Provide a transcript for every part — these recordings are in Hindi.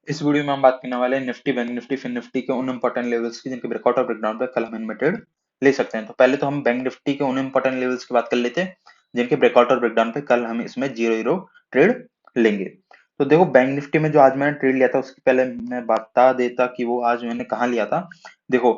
इस वीडियो में हम बात करने वाले हैं निफ्टी, बैंक निफ्टी, फिन निफ्टी के उन इंपॉर्टेंट लेवल्स की जिनके ब्रेकआउट और ब्रेकडाउन पे कल हम इनमें ट्रेड ले सकते हैं। तो पहले तो हम बैंक निफ्टी के उन इंपॉर्टेंट लेवल्स की बात कर लेते हैं जिनके ब्रेकआउट और ब्रेकडाउन पे कल हम इसमें जीरो जीरो ट्रेड लेंगे। तो देखो, बैंक निफ्टी में जो आज मैंने ट्रेड लिया था उसके पहले मैं बता देता कि वो आज मैंने कहाँ लिया था। देखो,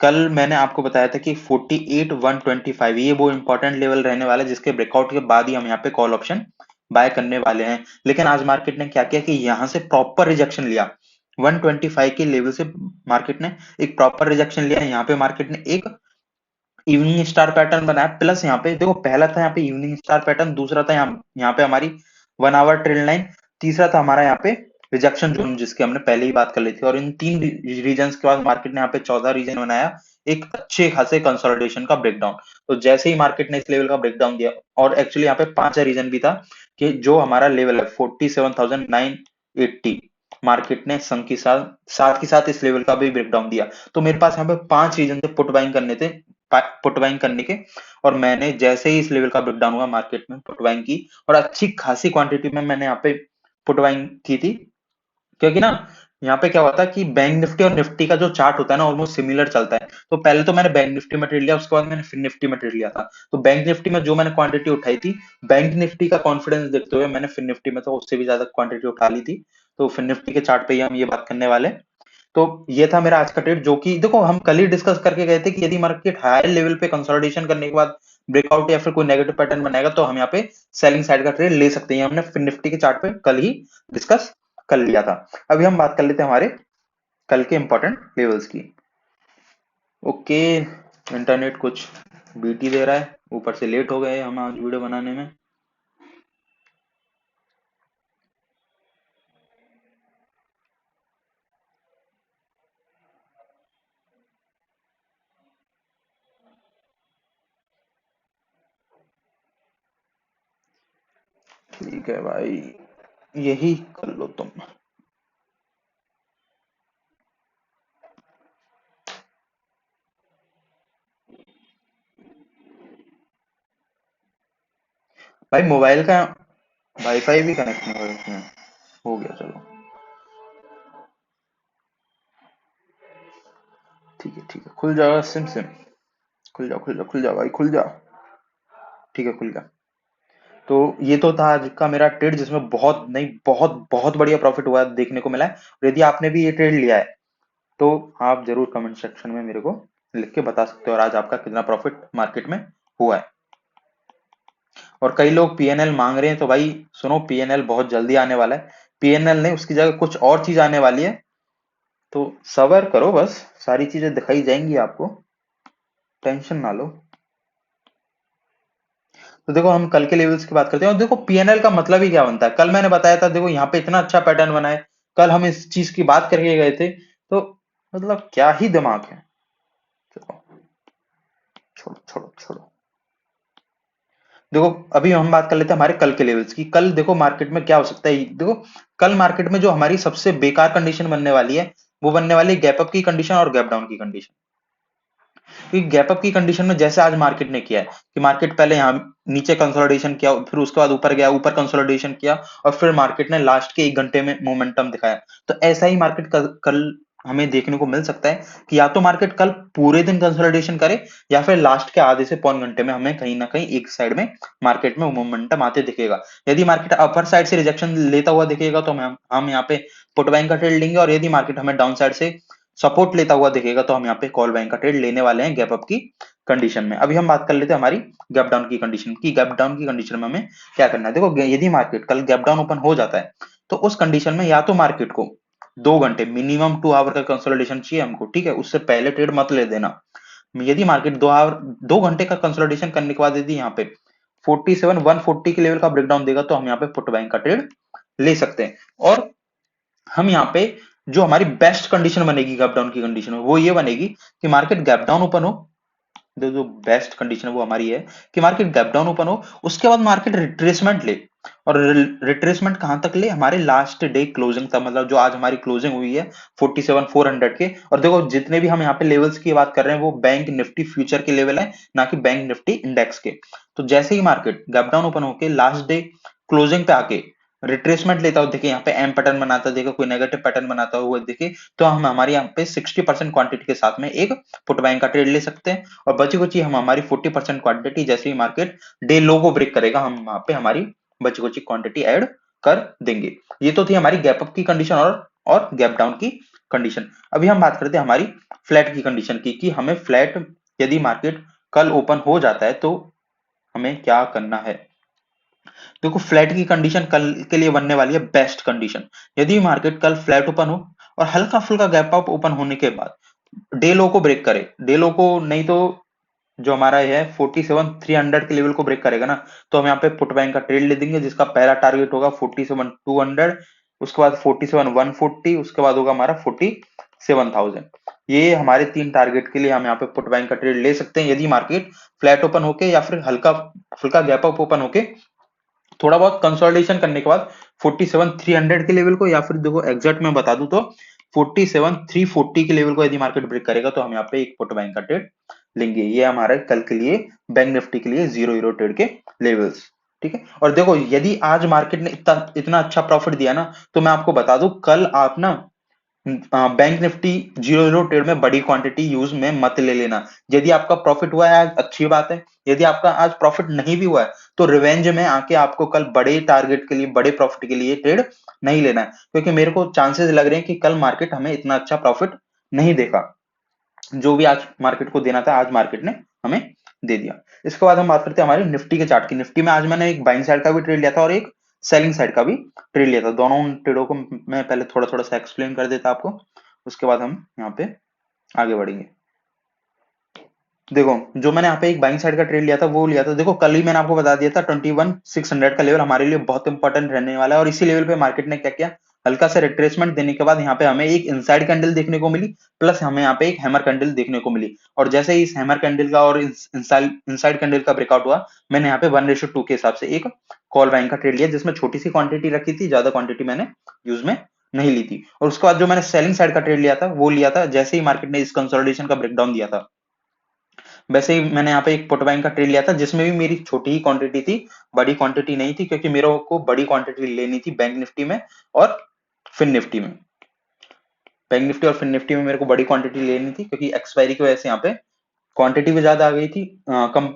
कल मैंने आपको बताया था कि 48,125 ये वो इंपॉर्टेंट लेवल रहने वाला है जिसके ब्रेकआउट के बाद ही हम यहाँ पे कॉल ऑप्शन बाय करने वाले हैं। लेकिन आज मार्केट ने क्या किया कि यहां से प्रॉपर रिजेक्शन लिया 125 के लेवल से। मार्केट ने एक प्रॉपर रिजेक्शन लिया। यहाँ पे मार्केट ने एक इवनिंग स्टार पैटर्न बनाया, प्लस यहाँ पे देखो, पहला था यहाँ पे इवनिंग स्टार पैटर्न, दूसरा था यहाँ पे हमारी 1 आवर ट्रेल लाइन, तीसरा था हमारा यहाँ पे रिजेक्शन जोन जिसकी हमने पहले ही बात कर ली थी। और इन तीन रीजन के बाद मार्केट ने यहाँ पे 14 रीजन बनाया, एक अच्छे खासे कंसोलिडेशन का ब्रेकडाउन। तो जैसे ही मार्केट ने इस लेवल का ब्रेकडाउन दिया, और एक्चुअली यहाँ पे 5 रीजन भी था कि जो हमारा लेवल है 47,980, मार्केट ने संग के साथ इस लेवल का भी ब्रेकडाउन दिया। तो मेरे पास यहाँ पे 5 रीजन थे पुट बाइंग करने थे, पुट बाइंग करने के। और मैंने जैसे ही इस लेवल का ब्रेकडाउन हुआ मार्केट में पुट बाइंग की, और अच्छी खासी क्वांटिटी में मैंने यहाँ पे पुट बाइंग की थी। क्योंकि ना यहाँ पे क्या होता है कि बैंक निफ्टी और निफ्टी का जो चार्ट होता है ना ऑलमोस्ट सिमिलर चलता है। तो पहले तो मैंने बैंक निफ्टी में ट्रेड लिया, उसके बाद मैंने फिन निफ्टी में ट्रेड लिया था। तो बैंक निफ्टी में जो मैंने क्वांटिटी उठाई थी, बैंक निफ्टी का कॉन्फिडेंस देखते हुए मैंने फिन निफ्टी में तो उससे भी ज्यादा क्वांटिटी उठा ली थी। तो फिन निफ्टी के चार्ट पे ही हम ये बात करने वाले हैं। तो ये था मेरा आज का ट्रेड, जो कि देखो हम कल ही डिस्कस करके गए थे कि यदि मार्केट हायर लेवल पे कंसोलिडेशन करने के बाद ब्रेकआउट या फिर कोई नेगेटिव पैटर्न बनाएगा तो हम यहाँ पे सेलिंग साइड का ट्रेड ले सकते हैं। हमने फिन निफ्टी के चार्ट पे कल ही डिस्कस कर लिया था। अभी हम बात कर लेते हैं हमारे कल के इंपॉर्टेंट लेवल्स की। ओके, इंटरनेट कुछ बीटी दे रहा है, ऊपर से लेट हो गए हम आज वीडियो बनाने में। ठीक है भाई, यही कर लो तुम। भाई मोबाइल का वाईफाई भी कनेक्ट नहीं हो रहा इसमें। हो गया, चलो ठीक है ठीक है, खुल जाएगा सिम सिम। खुल जाओ खुल जाओ खुल जाओ भाई, खुल जाओ। ठीक है, खुल गया। तो ये तो था आज का मेरा ट्रेड जिसमें बहुत नहीं, बहुत बहुत बढ़िया प्रॉफिट हुआ है, देखने को मिला है। और यदि आपने भी ये ट्रेड लिया है तो आप जरूर कमेंट सेक्शन में मेरे को लिख के बता सकते हो और आज आपका कितना प्रॉफिट मार्केट में हुआ है। और कई लोग पीएनएल मांग रहे हैं, तो भाई सुनो, पीएनएल बहुत जल्दी आने वाला है। पीएनएल नहीं, उसकी जगह कुछ और चीज आने वाली है। तो सबर करो, बस सारी चीजें दिखाई जाएंगी आपको, टेंशन ना लो। तो देखो, हम कल के लेवल्स की बात करते हैं। और देखो, पीएनएल का मतलब ही क्या बनता है, कल मैंने बताया था, देखो यहाँ पे इतना अच्छा पैटर्न बना है। कल हम इस चीज की बात करके गए थे। तो मतलब क्या ही दिमाग है। चलो, छोड़ो छोड़ो छोड़ो। देखो, अभी हम बात कर लेते हैं हमारे कल के लेवल्स की। कल देखो मार्केट में क्या हो सकता है। देखो, कल मार्केट में जो हमारी सबसे बेकार कंडीशन बनने वाली है, वो बनने वाली है गैप अप की कंडीशन और गैप डाउन की कंडीशन। क्योंकि गैप अप की कंडीशन में जैसे आज मार्केट ने किया है कि मार्केट पहले यहाँ नीचे कंसोलिडेशन किया, फिर उसके बाद ऊपर गया, ऊपर कंसोलिडेशन किया, और फिर मार्केट ने लास्ट के 1 घंटे में मोमेंटम दिखाया। तो ऐसा ही मार्केट कल हमें देखने को मिल सकता है कि या तो मार्केट कल पूरे दिन कंसोलिडेशन करे, या फिर लास्ट के आधे से पौन घंटे में हमें कहीं ना कहीं एक साइड में मार्केट में मोमेंटम आते दिखेगा। यदि मार्केट अपर साइड से रिजेक्शन लेता हुआ दिखेगा तो हम यहाँ पे पुट बाइंग का ट्रेड लेंगे, और यदि मार्केट हमें डाउन साइड से सपोर्ट लेता हुआ दिखेगा तो हम यहाँ पे कॉल बाइंग का ट्रेड लेने वाले हैं गैप अप की कंडीशन में। अभी हम बात कर लेते हैं हमारी गैप डाउन की कंडीशन की। गैप डाउन की कंडीशन में हमें क्या करना है। देखो, यदि मार्केट कल गैप डाउन ओपन हो जाता है तो उस कंडीशन में या तो मार्केट को 2 घंटे, मिनिमम 2 आवर का कंसोलिडेशन चाहिए हमको, ठीक है, उससे पहले ट्रेड मत ले देना। यदि मार्केट 2 आवर, 2 घंटे का कंसोलिडेशन करने के बाद यदि यहाँ पे 47,140 के लेवल का ब्रेकडाउन देगा तो हम यहाँ पे पुट बाइंग का ट्रेड ले सकते हैं। और हम यहाँ पे जो हमारी बेस्ट कंडीशन बनेगी गैप डाउन की कंडीशन में, वो ये बनेगी कि मार्केट गैप डाउन ओपन हो। जो बेस्ट कंडीशन है वो हमारी है कि मार्केट गैप डाउन ओपन हो, उसके बाद मार्केट रिट्रेसमेंट ले। और रिट्रेसमेंट कहां तक ले, हमारे लास्ट डे क्लोजिंग तक, मतलब जो आज हमारी क्लोजिंग हुई है 47,400 के। और देखो, जितने भी हम यहाँ पे लेवल्स की बात कर रहे हैं वो बैंक निफ्टी फ्यूचर के लेवल है, ना कि बैंक निफ्टी इंडेक्स के। तो जैसे ही मार्केट गैप डाउन ओपन होके लास्ट डे क्लोजिंग पे आके रिट्रेसमेंट लेता हो, देखिए यहाँ पे एम पैटर्न बनाता है, देखिए कोई नेगेटिव पैटर्न बनाता हुआ देखिए, तो हम हमारे यहाँ पे 60% क्वांटिटी के साथ में एक पुट बाइंग का ट्रेड ले सकते हैं, और बची कुची हम हमारी 40% क्वांटिटी जैसे ही मार्केट डे लो को ब्रेक करेगा, हम वहां पे हमारी बची कुची क्वांटिटी ऐड कर देंगे। ये तो थी हमारी गैप अप की कंडीशन और गैप डाउन की कंडीशन। अभी हम बात करते हैं हमारी फ्लैट की कंडीशन की, कि हमें फ्लैट यदि मार्केट कल ओपन हो जाता है तो हमें क्या करना है। देखो फ्लैट की कंडीशन कल के लिए बनने वाली है बेस्ट कंडीशन। यदि मार्केट कल फ्लैट ओपन हो और हल्का फुल्का गैप अप ओपन होने के बाद डे लो को ब्रेक करे, डे लो को नहीं तो जो हमारा है 47,300 के लेवल को ब्रेक करेगा ना, तो हम यहाँ पे पुट बैंक का ट्रेड ले देंगे, जिसका पहला टारगेट होगा 47,200, उसके बाद 47,140, उसके बाद होगा हमारा 47,000। ये हमारे तीन टारगेट के लिए हम यहाँ पे पुट बैंक का ट्रेड ले सकते हैं, यदि मार्केट फ्लैट ओपन होके या फिर हल्का फुल्का गैप अप ओपन होके थोड़ा बहुत कंसोलिडेशन करने के बाद 47,300 के लेवल को, या फिर देखो एग्जैक्ट मैं बता दूं तो 47,340 के लेवल को यदि मार्केट ब्रेक करेगा, तो हम यहाँ पे एक पुट बैंक का ट्रेड लेंगे। ये हमारे कल के लिए बैंक निफ्टी के लिए 0 ट्रेड के लेवल्स। ठीक है, और देखो यदि आज मार्केट ने इतना इतना अच्छा प्रॉफिट दिया ना, तो मैं आपको बता दूं कल आप ना बैंक निफ्टी 0 ट्रेड में बड़ी क्वांटिटी यूज में मत ले लेना। यदि आपका प्रॉफिट हुआ है आज, अच्छी बात है। यदि आपका आज प्रॉफिट नहीं भी हुआ है, तो रिवेंज में आके आपको कल बड़े टारगेट के लिए, बड़े प्रॉफिट के लिए ट्रेड नहीं लेना है, क्योंकि मेरे को चांसेस लग रहे हैं कि कल मार्केट हमें इतना अच्छा प्रॉफिट नहीं देगा। जो भी आज मार्केट को देना था, आज मार्केट ने हमें दे दिया। इसके बाद हम बात करते हैं हमारे निफ्टी के चार्ट की। निफ्टी में आज मैंने एक बाइंग साइड का भी ट्रेड लिया था और एक सेलिंग साइड का भी ट्रेड लिया था। दोनों ट्रेडों को मैं पहले थोड़ा थोड़ा सा एक्सप्लेन कर देता आपको, उसके बाद हम यहाँ पे आगे बढ़ेंगे। देखो जो मैंने यहाँ पे एक बाइंग साइड का ट्रेड लिया था वो लिया था, देखो कल ही मैंने आपको बता दिया था 21,600 का लेवल हमारे लिए बहुत इंपॉर्टेंट रहने वाला है, और इसी लेवल पे मार्केट ने क्या किया, हल्का सा रिट्रेसमेंट देने के बाद यहाँ पे हमें एक इनसाइड कैंडल देखने को मिली, प्लस हमें यहाँ पे एक हैमर कैंडल देखने को मिली। और जैसे ही इस हैमर कैंडल का और इनसाइड कैंडल का ब्रेकआउट हुआ, मैंने यहाँ पे 1:2 के हिसाब से एक कॉल बाइंग का ट्रेड लिया, जिसमें छोटी सी क्वांटिटी रखी थी, ज्यादा क्वांटिटी मैंने यूज में नहीं ली थी। और उसके बाद जो मैंने सेलिंग साइड का ट्रेड लिया था वो लिया था जैसे ही मार्केट ने इस कंसोलिडेशन का ब्रेकडाउन दिया था, वैसे ही मैंने यहाँ पे एक पुट बाइंग का ट्रेड लिया था, जिसमें भी मेरी छोटी ही क्वांटिटी थी, बड़ी क्वांटिटी नहीं थी, क्योंकि मेरे को बड़ी क्वांटिटी लेनी थी बैंक निफ्टी में और फिन निफ्टी में। बैंक निफ्टी और फिन निफ्टी में मेरे को बड़ी क्वांटिटी लेनी थी, क्योंकि एक्सपायरी की वजह से यहाँ पे क्वांटिटी भी ज्यादा आ गई थी कम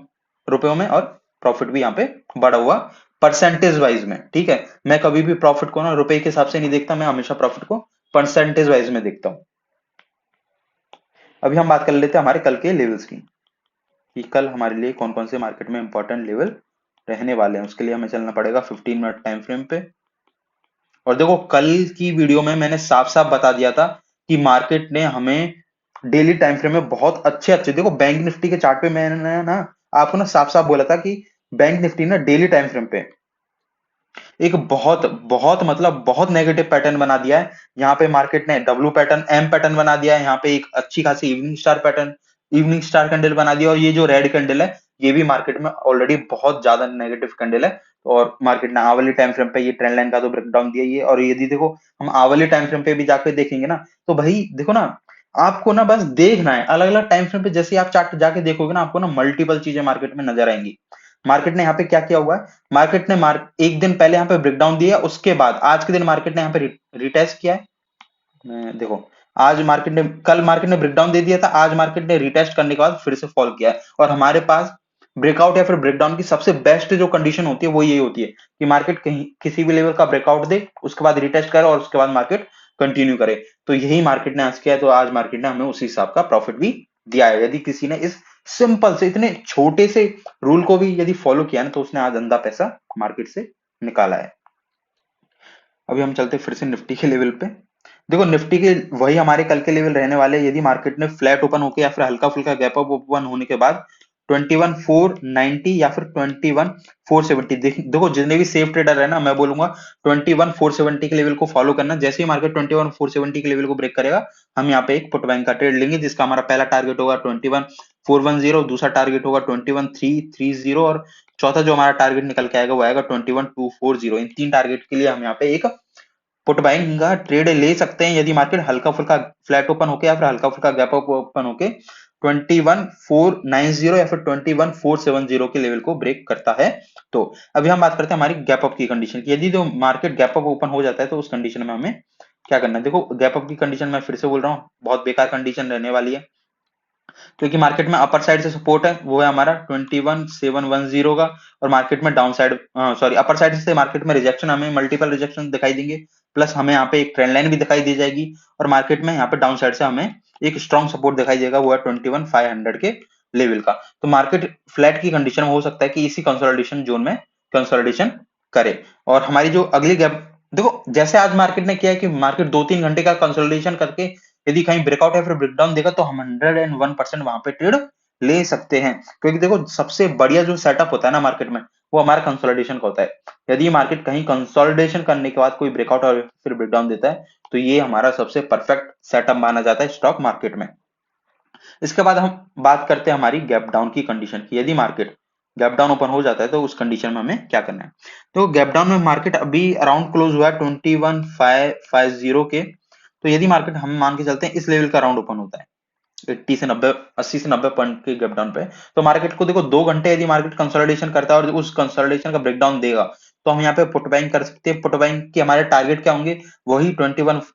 रुपयों में, और प्रॉफिट भी यहाँ पे बढ़ा हुआ परसेंटेज वाइज में। ठीक है, मैं कभी भी प्रॉफिट को ना रुपए के हिसाब से नहीं देखता, मैं हमेशा प्रॉफिट को परसेंटेज वाइज में देखता हूँ। अभी हम बात कर लेते हैं हमारे कल के लेवल्स की, कि कल हमारे लिए कौन कौन से मार्केट में इंपॉर्टेंट लेवल रहने वाले हैं। उसके लिए हमें चलना पड़ेगा 15 मिनट टाइम फ्रेम पे। और देखो कल की वीडियो में मैंने साफ साफ बता दिया था कि मार्केट ने हमें डेली टाइम फ्रेम में बहुत अच्छे अच्छे, देखो बैंक निफ्टी के चार्ट पे मैंने ना आपको ना साफ साफ बोला था कि बैंक निफ्टी ना डेली टाइम फ्रेम पे एक बहुत बहुत मतलब बहुत नेगेटिव पैटर्न बना दिया है। यहाँ पे मार्केट ने डब्ल्यू पैटर्न, एम पैटर्न बना दिया है, यहाँ पे एक अच्छी खासी evening star pattern, evening star candle बना दिया, और ये जो रेड कैंडल है ये भी मार्केट में ऑलरेडी बहुत ज्यादा नेगेटिव कैंडल है। और मार्केट ने आवली टाइम फ्रेम पे ये ट्रेंड लाइन का तो ब्रेकडाउन दिया ही है, और यदि देखो हम आवली टाइम फ्रेम पे भी जाके देखेंगे ना, तो भाई देखो ना, आपको ना बस देखना है अलग अलग टाइम फ्रेम पे, जैसे आप चार्ट जाके देखोगे ना, आपको ना मल्टीपल चीजें मार्केट में नजर आएंगी। मार्केट ने यहाँ पे क्या किया हुआ है, मार्केट ने एक दिन पहले यहाँ पे ब्रेकडाउन दिया, उसके बाद आज के दिन मार्केट ने यहाँ पे रिटेस्ट किया है। देखो आज मार्केट ने, कल मार्केट ने ब्रेकडाउन दे दिया था, आज मार्केट ने रिटेस्ट करने के बाद फिर से फॉल किया है। और हमारे पास ब्रेकआउट या फिर ब्रेकडाउन की सबसे बेस्ट जो कंडीशन होती है वो ये होती है कि मार्केट कहीं किसी भी लेवल का ब्रेकआउट दे, उसके बाद रिटेस्ट करे, और उसके बाद मार्केट कंटिन्यू करे। तो यही मार्केट ने आज किया है, तो आज मार्केट ने हमें उसी हिसाब का प्रॉफिट भी दिया है। यदि किसी ने इस सिंपल से इतने छोटे से रूल को भी यदि फॉलो किया ना, तो उसने आज अंधा पैसा मार्केट से निकाला है। अभी हम चलते फिर से निफ्टी के लेवल पे। देखो निफ्टी के वही हमारे कल के लेवल रहने वाले हैं, यदि मार्केट ने फ्लैट ओपन होके या फिर हल्का फुल्का गैप अप ओपन होने के बाद 21,490 या फिर 21,470, देखो जितने भी सेफ ट्रेडर है ना, मैं बोलूंगा 21,470 के लेवल को फॉलो करना। जैसे ही मार्केट 21,470 के लेवल को ब्रेक करेगा, हम यहाँ पे एक पुट बैंक का ट्रेड लेंगे, जिसका हमारा पहला टारगेट होगा 21,410, दूसरा टारगेट होगा 21,330, और चौथा जो हमारा टारगेट निकल के आएगा वो आएगा 21,240। इन तीन टारगेट के लिए हम यहाँ पे एक पुट बाइंग का ट्रेड ले सकते हैं, यदि मार्केट हल्का फुल्का फ्लैट ओपन होके या फिर हल्का फुल्का गैप अप ओपन होके 21490 या फिर 21470 के लेवल को ब्रेक करता है। तो अभी हम बात करते हैं हमारी गैप अप की कंडीशन की। यदि जो मार्केट गैप अप ओपन हो जाता है तो उस कंडीशन में हमें क्या करना है। देखो गैप अप की कंडीशन मैं फिर से बोल रहा हूँ, बहुत बेकार कंडीशन रहने वाली है, क्योंकि मार्केट में अपर साइड से सपोर्ट है वो है हमारा 21710 का, और मार्केट में down side sorry upper side से मार्केट में रिजेक्शन, हमें मल्टीपल रिजेक्शन दिखाई देंगे, प्लस हमें यहाँ पे एक ट्रेंड लाइन भी दिखाई दी जाएगी, और मार्केट में यहाँ पे डाउन साइड से हमें एक स्ट्रॉन्ग सपोर्ट दिखाई देगा, वो है 21500 के लेवल का। तो मार्केट फ्लैट की कंडीशन में हो सकता है कि इसी कंसोलिडेशन जोन में कंसोलिडेशन करे, और हमारी जो अगली गैप, देखो जैसे आज मार्केट ने किया है कि मार्केट 2-3 घंटे का कंसोलिडेशन करके यदि कहीं ब्रेकआउट या फिर ब्रेकडाउन देगा तो हम 101% वहां पे ट्रेड ले सकते हैं, क्योंकि देखो सबसे बढ़िया जो सेटअप होता है ना मार्केट में, वो हमारा कंसोलिडेशन का होता है। यदि मार्केट कहीं कंसोलिडेशन करने के बाद कोई ब्रेकआउट और फिर ब्रेकडाउन देता है तो ये हमारा सबसे परफेक्ट सेटअप माना जाता है स्टॉक मार्केट में। इसके बाद हम बात करते हैं हमारी गैप डाउन की कंडीशन की। यदि मार्केट गैप डाउन ओपन हो जाता है तो उस कंडीशन में हमें क्या करना है। तो गैप डाउन में मार्केट अभी अराउंड क्लोज हुआ है 21550 के। तो यदि मार्केट हम मान के चलते हैं इस लेवल का राउंड ओपन होता है 80 से 90 पॉइंट के गैप डाउन पे, तो मार्केट को देखो 2 घंटे यदि मार्केट कंसोलिडेशन करता है और उस कंसोलिडेशन का ब्रेकडाउन देगा तो हम यहाँ पे पुट बाइंग कर सकते हैं। पुट बाइंग के हमारे टारगेट क्या होंगे, वही 21410,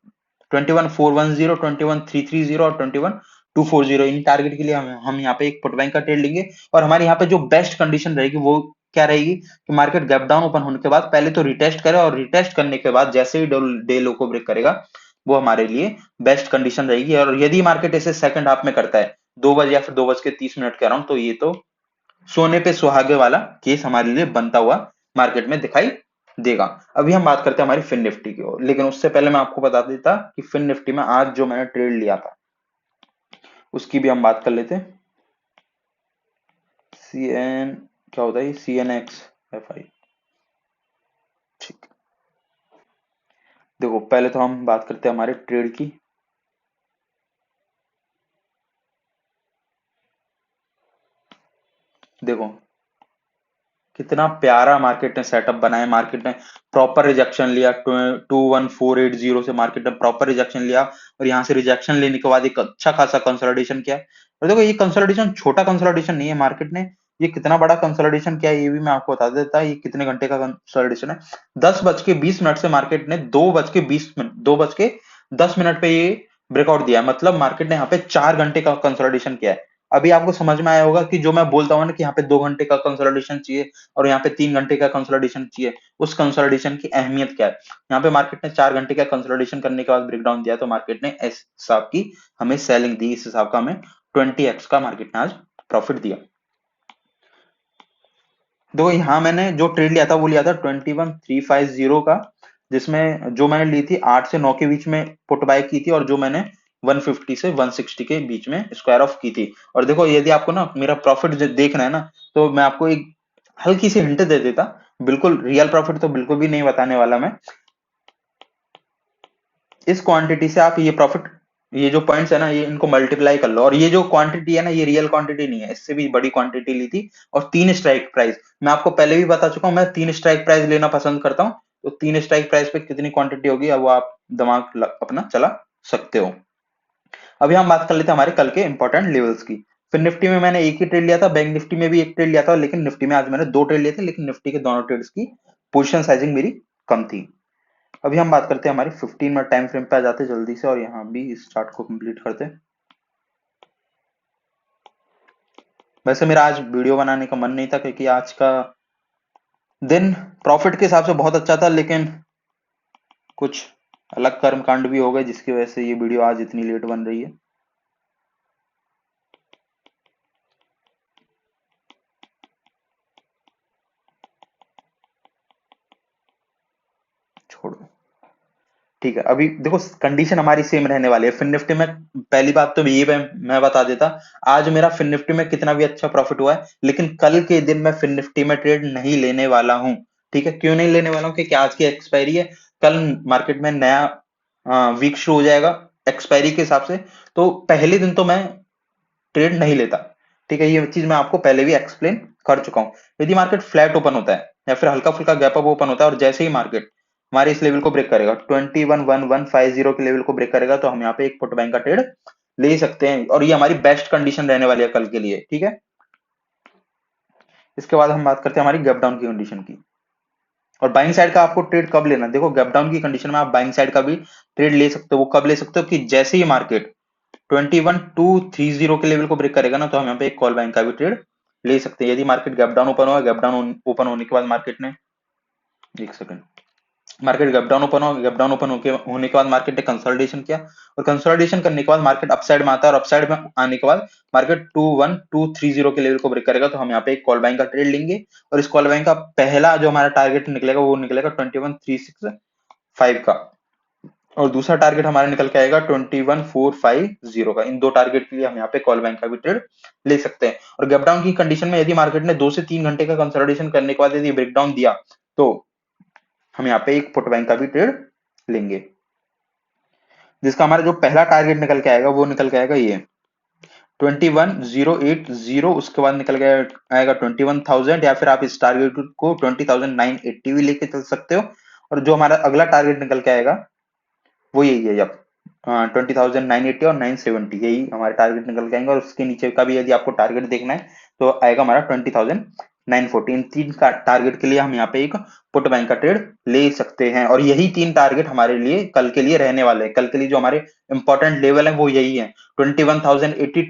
21330 और 21240, इन टारगेट के लिए हम यहाँ पे एक पुट बाइंग का ट्रेड लेंगे। और हमारे यहाँ पे जो बेस्ट कंडीशन रहेगी वो क्या रहेगी कि मार्केट गैप डाउन ओपन होने के बाद पहले तो रिटेस्ट करे, और रिटेस्ट करने के बाद जैसे ही डे लो को ब्रेक करेगा वो हमारे लिए बेस्ट कंडीशन रहेगी। और यदि मार्केट ऐसे सेकंड हाफ में करता है 2 बजे या फिर 2:30 के अराउंड, तो ये तो सोने पे सुहागे वाला केस हमारे लिए बनता हुआ मार्केट में दिखाई देगा। अभी हम बात करते हैं हमारी फिन निफ्टी की ओर, लेकिन उससे पहले मैं आपको बता देता कि फिन निफ्टी में आज जो मैंने ट्रेड लिया था उसकी भी हम बात कर लेते हैं। CN क्या होता है, CNXFI। ठीक, देखो पहले तो हम बात करते हैं हमारे ट्रेड की। देखो कितना प्यारा मार्केट ने सेटअप बनाया, मार्केट ने प्रॉपर रिजेक्शन लिया 21480 से, मार्केट ने प्रॉपर रिजेक्शन लिया और यहाँ से रिजेक्शन लेने के बाद एक अच्छा खासा कंसोलिडेशन किया। और देखो ये कंसोलिडेशन छोटा कंसोलिडेशन नहीं है, मार्केट ने ये कितना बड़ा कंसोलिडेशन किया है ये भी मैं आपको बता देता। ये कितने घंटे का कंसोलिडेशन है, 10:20 से मार्केट ने 2:20 2:10 पे ये ब्रेकआउट दिया, मतलब मार्केट ने यहाँ पे 4 घंटे का कंसोलिडेशन किया है। अभी आपको समझ में आया होगा कि जो मैं बोलता हूँ ना कि यहाँ पे 2 घंटे का कंसोलिडेशन चाहिए और यहाँ पे 3 घंटे का कंसोलिडेशन चाहिए, उस कंसोलिडेशन की अहमियत क्या है। यहाँ पे मार्केट ने 4 घंटे का कंसोलिडेशन करने के बाद ब्रेकडाउन दिया तो मार्केट ने इस हिसाब की हमें सेलिंग दी, इस हिसाब का हमें 20x का मार्केट ने आज प्रॉफिट दिया। देखो यहाँ मैंने जो ट्रेड लिया था वो लिया था 21350 का, जिसमें जो मैंने ली थी 8 से 9 के बीच में पुट बाय की थी, और जो मैंने 150 से 160 के बीच में स्क्वायर ऑफ की थी। और देखो यदि आपको ना मेरा प्रॉफिट देखना है ना, तो मैं आपको एक हल्की सी हिंट दे देता, बिल्कुल रियल प्रॉफिट तो बिल्कुल भी नहीं बताने वाला मैं। इस क्वांटिटी से आप ये प्रॉफिट, ये जो पॉइंट्स है ना, ये इनको मल्टीप्लाई कर लो, और ये जो क्वांटिटी है ना ये रियल क्वांटिटी नहीं है, इससे भी बड़ी क्वांटिटी ली थी। और 3 स्ट्राइक प्राइस मैं आपको पहले भी बता चुका हूं, मैं 3 स्ट्राइक प्राइस लेना पसंद करता हूं। तो 3 स्ट्राइक प्राइस पे कितनी क्वांटिटी होगी अब वो आप दिमाग अपना चला सकते हो। अभी हम बात कर लेते हैं हमारे कल के इंपॉर्टेंट लेवल्स की। फिर निफ्टी में मैंने एक ही ट्रेड लिया था, बैंक निफ्टी में भी एक ट्रेड लिया था, लेकिन निफ्टी में आज मैंने 2 ट्रेड लिए थे, लेकिन निफ्टी के दोनों ट्रेड्स की पोजीशन साइजिंग मेरी कम थी। अभी हम बात करते हैं हमारी 15 मिनट टाइम फ्रेम पे आ जाते हैं जल्दी से, और यहाँ भी इस चार्ट को कंप्लीट करते हैं। वैसे मेरा आज वीडियो बनाने का मन नहीं था क्योंकि आज का दिन प्रॉफिट के हिसाब से बहुत अच्छा था, लेकिन कुछ अलग कर्मकांड भी हो गए जिसकी वजह से ये वीडियो आज इतनी लेट बन रही है। छोड़ो, ठीक है। अभी देखो कंडीशन हमारी सेम रहने वाली है। फिन निफ्टी में पहली बात तो ये मैं बता देता, आज मेरा फिन निफ्टी में कितना भी अच्छा प्रॉफिट हुआ है, लेकिन कल के दिन मैं फिन निफ्टी में ट्रेड नहीं लेने वाला हूं। ठीक है, क्यों नहीं लेने वाला हूं, क्योंकि आज की एक्सपायरी है, कल मार्केट में नया वीक शुरू हो जाएगा एक्सपायरी के हिसाब से, तो पहले दिन तो मैं ट्रेड नहीं लेता। ठीक है, ये चीज मैं आपको पहले भी एक्सप्लेन कर चुका हूं। यदि मार्केट फ्लैट ओपन होता है या फिर हल्का फुल्का गैप अप ओपन होता है और जैसे ही मार्केट हमारे इस लेवल को ब्रेक करेगा 21150 के लेवल को ब्रेक करेगा, तो हम यहाँ पे एक पुट बाइंग का ट्रेड ले सकते हैं, और ये हमारी बेस्ट कंडीशन रहने वाली है कल के लिए, ठीक है। इसके बाद हम बात करते हैं हमारी गैप डाउन की कंडीशन की। और बाइंग साइड का आपको ट्रेड कब लेना है, देखो गैप डाउन की कंडीशन में आप बाइंग साइड का भी ट्रेड ले सकते हो। वो कब ले सकते हो कि जैसे ही मार्केट 21230 के लेवल को ब्रेक करेगा ना, तो हम यहाँ पे एक कॉल बाइंग का भी ट्रेड ले सकते हैं। यदि मार्केट गैप डाउन ओपन हुआ, गैप डाउन ओपन होने के बाद मार्केट ने, एक second, market gap down open हो, गैप डाउन ओपन होने के बाद मार्केट ने कंसोलिडेशन किया, और कंसोलिडेशन करने के बाद मार्केट अपसाइड में आता है, और अपसाइड में आने के बाद मार्केट 21230 के लेवल को ब्रेक करेगा, तो हम यहाँ पे एक कॉल बाइंग का ट्रेड लेंगे। और इस कॉल बाइंग का पहला जो हमारा टारगेट निकलेगा वो निकलेगा 21365 का, और दूसरा टारगेट हमारा निकल के आएगा 21450 का। इन दो टारगेट के लिए हम यहाँ पे कॉल बैंक का भी ट्रेड ले सकते हैं। और गैप डाउन की कंडीशन में यदि मार्केट ने 2 से 3 घंटे का कंसोलिडेशन करने के बाद यदि ब्रेकडाउन दिया, तो हम यहाँ पे एक पुट बैंक का भी ट्रेड लेंगे, जिसका हमारा जो पहला टारगेट निकल के आएगा वो निकल के आएगा ये 21080। उसके बाद निकल के आएगा 21000, या फिर आप इस टारगेट को 20980 भी लेके चल सकते हो। और जो हमारा अगला टारगेट निकल के आएगा वो यही है, जब 20980 और 970 यही हमारे टारगेट निकल के आएंगे। और उसके नीचे का भी यदि आपको टारगेट देखना है तो आएगा हमारा 20940। इन तीन का टारगेट के लिए हम यहाँ पे एक पुट बैंक का ट्रेड ले सकते हैं, और यही तीन टारगेट हमारे लिए कल के लिए रहने वाले हैं। कल के लिए जो हमारे इंपॉर्टेंट लेवल है वो यही है, 21080,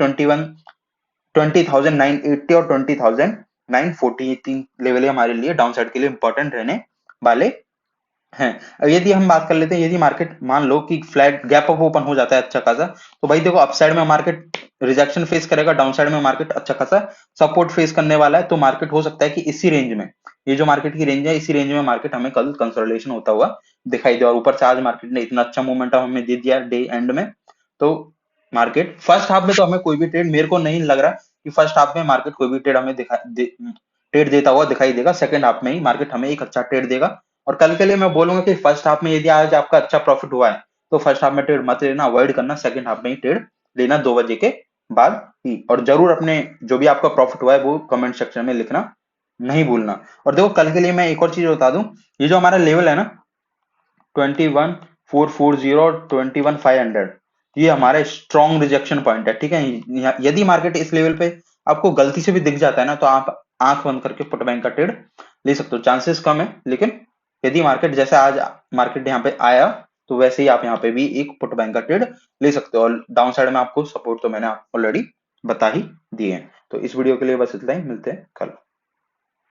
20980 और 20940। ये तीन लेवल हमारे लिए डाउन साइड के लिए इंपॉर्टेंट रहने वाले हैं। अब यदि हम बात कर लेते हैं, यदि मार्केट मान लो कि फ्लैट गैप अप ओपन हो जाता है अच्छा खासा, तो भाई देखो अपसाइड में मार्केट रिजेक्शन फेस करेगा, डाउन साइड में मार्केट अच्छा खासा सपोर्ट फेस करने वाला है। तो मार्केट हो सकता है कि इसी रेंज में, ये जो मार्केट की रेंज है, इसी रेंज में मार्केट हमें कल कंसोलिडेशन होता हुआ दिखाई दे। और ऊपर से आज मार्केट ने इतना अच्छा मोमेंटम हमें दे दिया डे एंड में। तो मार्केट फर्स्ट हाफ में तो हमें कोई भी ट्रेड, मेरे को नहीं लग रहा कि फर्स्ट हाफ में मार्केट कोई भी ट्रेड हमें ट्रेड देता हुआ दिखाई देगा। सेकंड हाफ में ही मार्केट हमें एक अच्छा ट्रेड देगा। और कल के लिए मैं बोलूंगा कि फर्स्ट हाफ में यदि आज आपका अच्छा प्रॉफिट हुआ है तो फर्स्ट हाफ में ट्रेड मत लेना, अवॉइड करना। सेकंड हाफ में ही ट्रेड लेना 2 बजे के बाद ही। और जरूर अपने जो भी आपका प्रॉफिट हुआ है वो कमेंट सेक्शन में लिखना नहीं भूलना। और देखो कल के लिए मैं एक और चीज बता दूं, ये जो हमारा लेवल है ना 21440 और 21500, ये हमारा स्ट्रॉन्ग रिजेक्शन पॉइंट है, ठीक है। यदि मार्केट इस लेवल पे आपको गलती से भी दिख जाता है ना, तो आप आंख बंद करके पुट बैंक का ट्रेड ले सकते हो। चांसेस कम है, लेकिन यदि मार्केट जैसे आज मार्केट यहाँ पे आया, तो वैसे ही आप यहाँ पे भी एक पुट बैंक का ट्रेड ले सकते हो। और डाउन साइड में आपको सपोर्ट तो मैंने ऑलरेडी बता ही दिए हैं। तो इस वीडियो के लिए बस इतना ही, मिलते हैं कल।